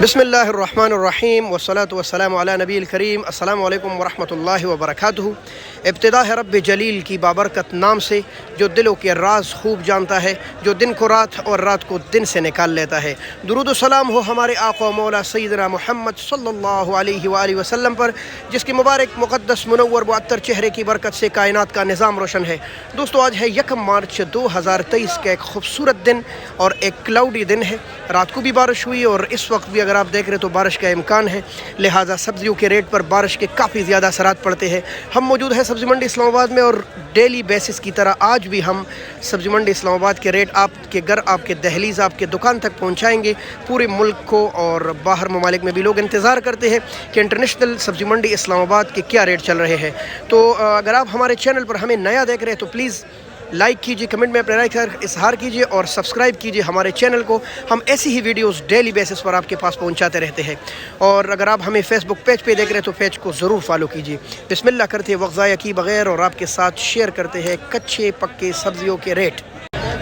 बिस्मिल्लाहिर्रहमानिर्रहीम वस्सलातु वस्सलामु अला नबील करीम। अस्सलामु अलैकुम वरहमतुल्लाहि वबरकातुहू। इब्तिदा है रब्ब जलील की बाबरकत नाम से, जो दिलों के राज खूब जानता है, जो दिन को रात और रात को दिन से निकाल लेता है। दुरूद व सलाम हो हमारे आका मौला सैयदना मोहम्मद सल्लल्लाहु अलैहि वसल्लम पर, जिसके मुबारक मुक़द्दस मुनव्वर मुअत्तर चेहरे की बरकत से कायनात का निज़ाम रोशन है। दोस्तों, आज है 1 मार्च 2023 का एक खूबसूरत दिन और एक क्लाउडी दिन है। रात को भी बारिश हुई और इस वक्त भी अगर आप देख रहे तो बारिश का इम्कान है, लिहाजा सब्जियों के रेट पर बारिश के काफ़ी ज़्यादा असरात पड़ते हैं। हम मौजूद हैं सब्ज़ी मंडी इस्लामाबाद में और डेली बेसिस की तरह आज भी हम सब्ज़ी मंडी इस्लामाबाद के रेट आपके घर, आपके दहलीज़, आपके दुकान तक पहुंचाएंगे। पूरे मुल्क को और बाहर ममालिक में भी लोग इंतज़ार करते हैं कि इंटरनेशनल सब्ज़ी मंडी इस्लामाबाद के क्या रेट चल रहे हैं। तो अगर आप हमारे चैनल पर हमें नया देख रहे हैं तो प्लीज़ लाइक कीजिए, कमेंट में अपने राय का इजहार कीजिए और सब्सक्राइब कीजिए हमारे चैनल को। हम ऐसी ही वीडियोस डेली बेसिस पर आपके पास पहुंचाते रहते हैं। और अगर आप हमें फेसबुक पेज पे देख रहे हैं तो पेज को ज़रूर फॉलो कीजिए। बिस्मिल्लाह करते वक्त ज़ाया की बगैर और आपके साथ शेयर करते हैं कच्चे पक्के सब्जियों के रेट।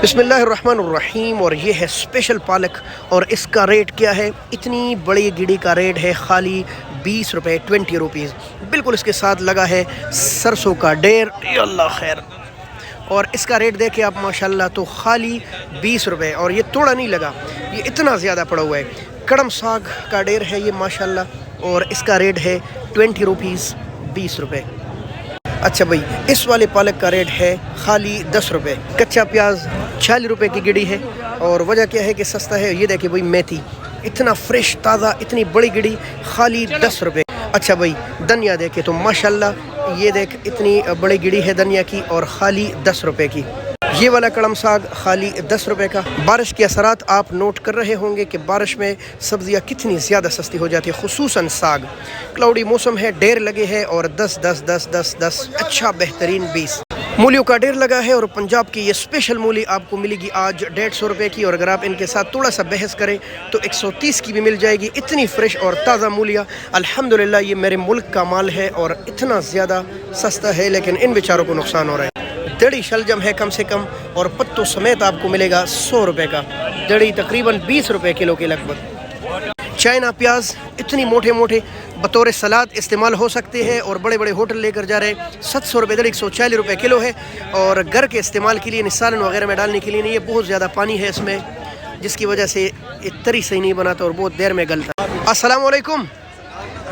बिस्मिल्लाहिर्रहमानिर्रहीम। और ये है स्पेशल पालक और इसका रेट क्या है? इतनी बड़ी गिड़ी का रेट है खाली 20 रुपये, 20 रुपीज़। बिल्कुल इसके साथ लगा है सरसों का ढेर, अल्लाह खैर। और इसका रेट देखें आप माशाल्लाह तो खाली 20 रुपये, और ये थोड़ा नहीं लगा, ये इतना ज़्यादा पड़ा हुआ है। कड़म साग का ढेर है ये माशाल्लाह, और इसका रेट है 20 रुपीज़, 20 रुपये। अच्छा भाई, इस वाले पालक का रेट है खाली 10 रुपये। कच्चा प्याज 40 रुपये की गिड़ी है, और वजह क्या है कि सस्ता है। ये देखिए भाई, मेथी इतना फ्रेश ताज़ा, इतनी बड़ी गिड़ी खाली 10 रुपये। अच्छा भाई, धनिया देखे तो माशाल्लाह ये देख इतनी बड़ी गिड़ी है धनिया की और खाली 10 रुपये की। ये वाला कड़म साग खाली 10 रुपये का। बारिश के असरात आप नोट कर रहे होंगे कि बारिश में सब्जियां कितनी ज़्यादा सस्ती हो जाती है, खुसूसन साग। क्लाउडी मौसम है, ढेर लगे हैं और 10 10 10 10 10 अच्छा बेहतरीन 20 मूलियों का ढेर लगा है। और पंजाब की ये स्पेशल मूली आपको मिलेगी आज 150 रुपये की, और अगर आप इनके साथ थोड़ा सा बहस करें तो 130 की भी मिल जाएगी। इतनी फ्रेश और ताज़ा मूलियाँ, अल्हम्दुलिल्लाह ये मेरे मुल्क का माल है और इतना ज़्यादा सस्ता है, लेकिन इन बेचारों को नुकसान हो रहा है। दड़ी शलजम है कम से कम, और पत्तों समेत आपको मिलेगा 100 रुपये का। दड़ी तकरीबन 20 रुपये किलो के लगभग। चाइना प्याज इतनी मोटे मोटे बतौर सलाद इस्तेमाल हो सकते हैं, और बड़े बड़े होटल लेकर जा रहे हैं। 700 रुपये दड़ी, 140 रुपये किलो है। और घर के इस्तेमाल के लिए, निसारन वगैरह में डालने के लिए नहीं, ये बहुत ज़्यादा पानी है इसमें, जिसकी वजह से इतनी सही नहीं बनाता और बहुत देर में गलता। अस्सलाम वालेकुम,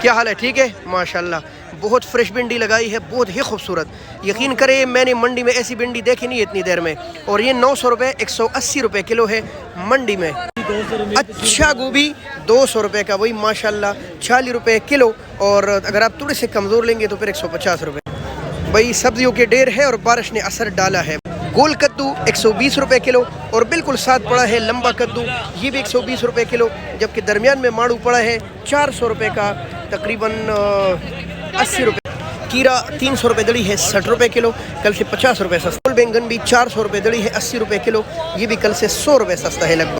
क्या हाल है? ठीक है माशाल्लाह। बहुत फ्रेश भिंडी लगाई है, बहुत ही खूबसूरत। यकीन करें मैंने मंडी में ऐसी भिंडी देखी नहीं इतनी देर में। और ये 900 रुपये, 180 रुपये किलो है मंडी में। अच्छा गोभी 200 रुपये का, वही माशाल्लाह 40 रुपये किलो। और अगर आप थोड़े से कमज़ोर लेंगे तो फिर 150 रुपये। भाई सब्जियों के ढेर है और बारिश ने असर डाला है। गोल कद्दू 120 रुपये किलो, और बिल्कुल साथ पड़ा है लंबा कद्दू, ये भी 120 रुपये किलो। जबकि दरमियान में माड़ू पड़ा है 400 रुपये का, तकरीबन 80 रुपये। कीरा 300 रुपये दड़ी है, 60 रुपये किलो, कल से 50 रुपये सस्ता। बैंगन भी 400 रुपये दड़ी है, 80 रुपये किलो, ये भी कल से 100 रुपये सस्ता है लगभग।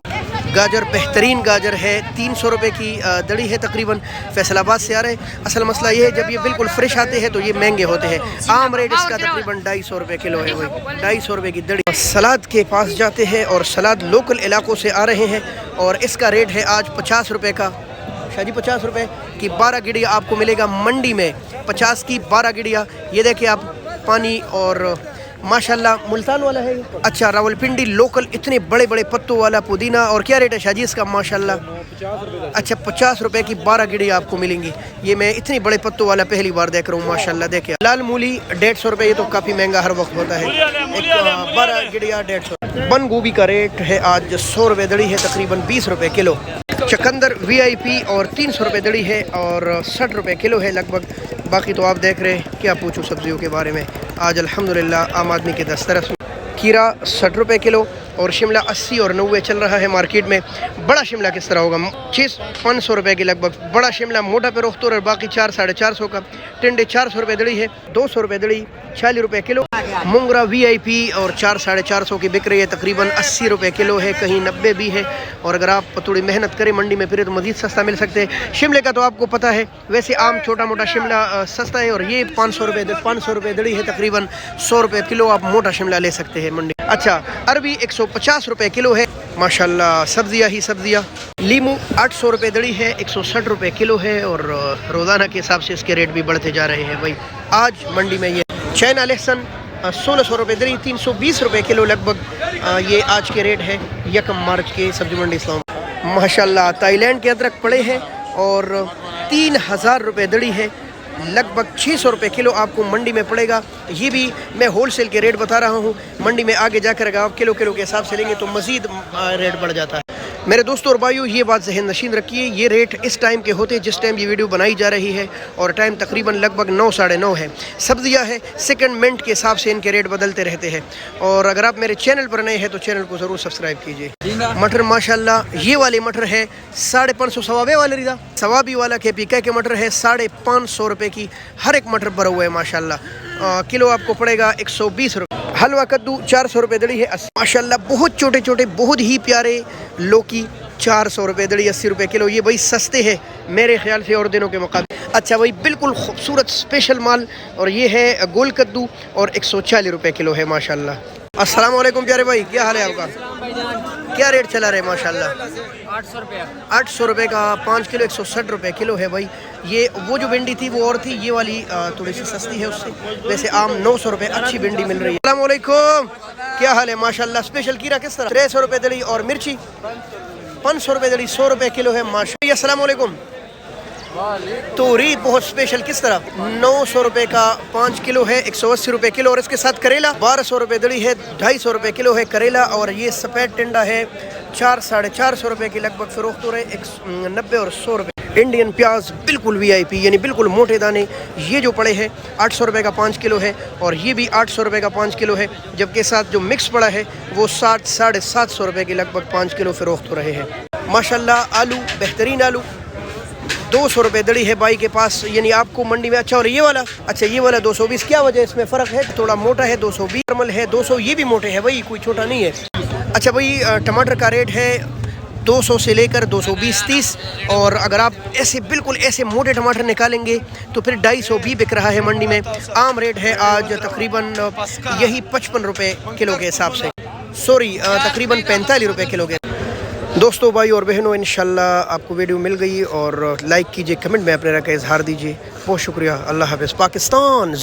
गाजर बेहतरीन गाजर है, 300 रुपये की दड़ी है तकरीबन, फैसलाबाद से आ रहे हैं। असल मसला ये है जब ये बिल्कुल फ्रेश आते हैं तो ये महंगे होते हैं। आम रेट इसका तकरीबन 250 रुपये किलो है, वही 250 रुपये की दड़ी। सलाद के पास जाते हैं और सलाद लोकल इलाकों से आ रहे हैं, और इसका रेट है आज 50 रुपये का। शादी 50 रुपये की 12 गिड़िया आपको मिलेगा मंडी में, 50 की 12 गिड़िया। ये देखिए आप, पानी और माशाल्लाह मुल्तान वाला है। अच्छा, रावलपिंडी लोकल इतने बड़े बड़े पत्तों वाला पुदीना, और क्या रेट है शाजी इसका? माशाल्लाह अच्छा 50 रुपये की 12 गिड़िया आपको मिलेंगी। ये मैं इतनी बड़े पत्तों वाला पहली बार देख रहा हूँ माशाल्लाह। देखिए लाल मूली 150 रुपये, ये तो काफ़ी महंगा हर वक्त होता है। एक 12 गिड़िया 150। बंद गोभी का रेट है आज 100 रुपये दड़ी है, तकरीबन 20 रुपये किलो। चकंदर VIP और 300 रुपये दड़ी है और 60 रुपये किलो है लगभग। बाकी तो आप देख रहे हैं, क्या पूछूं सब्जियों के बारे में। आज अल्हम्दुलिल्लाह आम आदमी के दस्तरस। खीरा 60 रुपये किलो, और शिमला 80 और 90 चल रहा है मार्केट में। बड़ा शिमला किस तरह होगा? 500 रुपये की लगभग बड़ा शिमला, मोटा पे रोख्तोर, और बाकी 400 साढ़े 400 का। टिंडे 400 रुपये दड़ी है, 200 रुपये दड़ी, 40 रुपये किलो। मुंगरा VIP और 400 साढ़े 400 की बिक रही है, तकरीबन 80 रुपये किलो है, कहीं 90 भी है। और अगर आप थोड़ी मेहनत करें मंडी में फिर तो मज़ीद सस्ता मिल सकते हैं। शिमले का तो आपको पता है, वैसे आम छोटा मोटा शिमला सस्ता है, और ये 500 रुपये दड़ी है, तकरीबन 100 रुपये किलो आप मोटा शिमला ले सकते हैं मंडी। अच्छा, अरबी 150 रुपए किलो है माशाल्लाह। सब्जियाँ ही सब्जियाँ। लीमू 800 रुपये दड़ी है, 160 रुपये किलो है और रोज़ाना के हिसाब से इसके रेट भी बढ़ते जा रहे हैं भाई। आज मंडी में ये चाइना लहसुन 1600 रुपये दड़ी, 320 रुपये किलो लगभग ये आज के रेट है 1 मार्च के सब्जी मंडी इस्लाम। माशाल्लाह थाईलैंड के अदरक पड़े हैं और 3000 रुपये दड़ी है, लगभग 600 रुपये किलो आपको मंडी में पड़ेगा। ये भी मैं होलसेल के रेट बता रहा हूँ, मंडी में आगे जाकर अगर आप किलो के हिसाब से लेंगे तो मज़ीद रेट बढ़ जाता है। मेरे दोस्तों और भाइयों, ये बात जहन नशीन रखिए, ये रेट इस टाइम के होते जिस टाइम ये वीडियो बनाई जा रही है और टाइम तकरीबन लगभग 9 साढ़े 9 है। सब्जियां है सेकंड मिनट के हिसाब से इनके रेट बदलते रहते हैं। और अगर आप मेरे चैनल पर नए हैं तो चैनल को ज़रूर सब्सक्राइब कीजिए। मटर माशाल्लाह ये वाले मटर है 550 सवाबे वाले रिदा सवाबी वाला के पीका के मटर है 550 रुपये की हर एक मटर भरा हुआ है माशाल्लाह। किलो आपको पड़ेगा 120 रुपये। हलवा कद्दू 400 रुपये दड़ी है 80 माशाल्लाह। बहुत छोटे छोटे बहुत ही प्यारे लौकी 400 रुपये दड़ी 80 रुपये किलो। ये भाई सस्ते हैं मेरे ख्याल से और दिनों के मुकाबले। अच्छा भाई बिल्कुल खूबसूरत स्पेशल माल और ये है गोल कद्दू और 140 रुपये किलो है माशाल्लाह। अस्सलाम वालेकुम प्यारे भाई, क्या हाल है आपका? क्या रेट चला रहे माशाल्लाह? 800 रुपया। 800 रुपये का 5 किलो 160 रुपये किलो है भाई। ये वो जो भिंडी थी वो और थी, ये वाली थोड़ी सी सस्ती है उससे। वैसे आम 900 रुपये अच्छी भिंडी मिल रही है। अस्सलाम वालेकुम, क्या हाल है माशाल्लाह? स्पेशल कीरा किस तरह? 300 रुपये दड़ी और मिर्ची 500 रुपये दड़ी 100 रुपये किलो है माशाल्लाह। अस्सलाम वालेकुम। तोरी बहुत स्पेशल किस तरह? 900 रुपये का 5 किलो है 180 रुपये किलो। और इसके साथ करेला 1200 रुपये दड़ी है 250 रुपये किलो है करेला। और ये सफ़ेद टिंडा है 4 साढ़े 400 रुपये की लगभग फ़रोख्त हो रहे 90 और 100 रुपये। इंडियन प्याज बिल्कुल VIP यानी बिल्कुल मोटे दाने, ये जो पड़े हैं 800 रुपये का 5 किलो है और ये भी 800 रुपये का 5 किलो है। जबकि साथ जो मिक्स पड़ा है वो 60 साढ़े 700 रुपये की लगभग 5 किलो फ़रोख्त हो रहे हैं माशाल्लाह। आलू बेहतरीन आलू 200 रुपये दड़ी है भाई के पास, यानी आपको मंडी में। अच्छा, और ये वाला? अच्छा, ये वाला 220। क्या वजह इसमें फ़र्क है? थोड़ा मोटा है 220, नॉर्मल है 200। ये भी मोटे है भाई, कोई छोटा नहीं है। अच्छा भाई टमाटर का रेट है 200 से लेकर 220-30। और अगर आप ऐसे बिल्कुल ऐसे मोटे टमाटर निकालेंगे तो फिर 250 भी बिक रहा है मंडी में। आम रेट है आज तकरीबन यही 55 रुपये किलो के हिसाब से, सॉरी तकरीबन 45 रुपये किलो के। दोस्तों भाई और बहनों, इंशाल्लाह आपको वीडियो मिल गई और लाइक कीजिए, कमेंट में अपने राय का इजहार दीजिए। बहुत शुक्रिया। अल्लाह हाफ़िज़। पाकिस्तान।